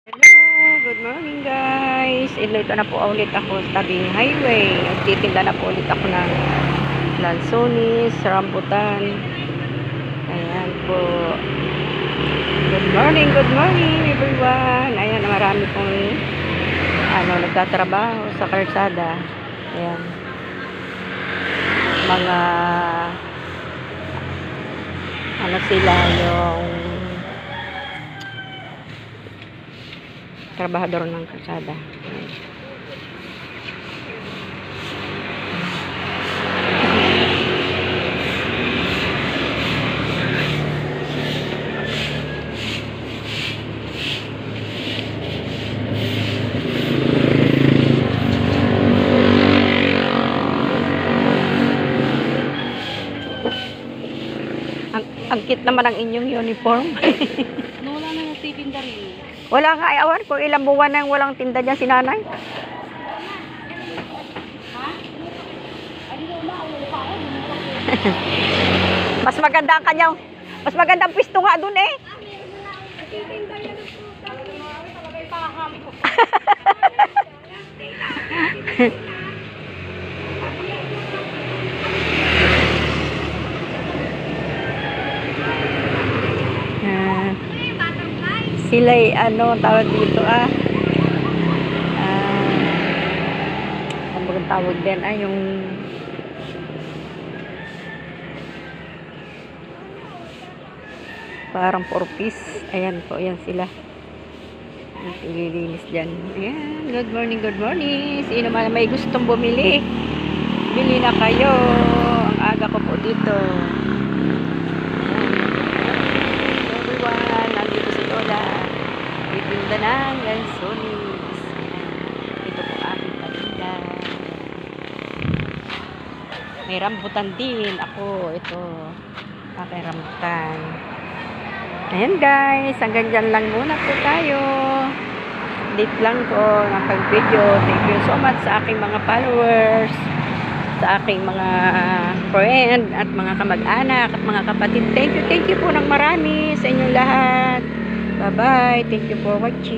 Hello, good morning guys. Ito na po ulit ako sa tabing highway. Nagtitinda na po ulit ako ng lansones, rambutan. Ayan po. Good morning everyone. Ayan, marami pong nagtatrabaho sa kalsada. Ayan. Mga sila yung trabahador ng kalsada. Ang cute naman ang inyong uniform. Wala na nagtitinda rin. Wala nga, awan kung ilang buwan nang walang tinda dyan si nanay. Mas maganda ang kanyang, mas magandang pisto nga dun eh. Sila'y tawag dito ang tawag din yung parang porpis. Ayan po, ayan sila naglilinis dyan. Ayan, good morning. Sino man may gustong bumili, bili na kayo. Ang aga ko po dito. Titinda ng lansones. Ito po aking paninda. May rambutan din ako. Ito aking rambutan. Ayan guys, hanggang dyan lang muna po tayo. Date lang po ng pag-video. Thank you so much sa aking mga followers, sa aking mga friend at mga kamag-anak at mga kapatid. Thank you po ng marami sa inyong lahat. Bye-bye. Thank you for watching.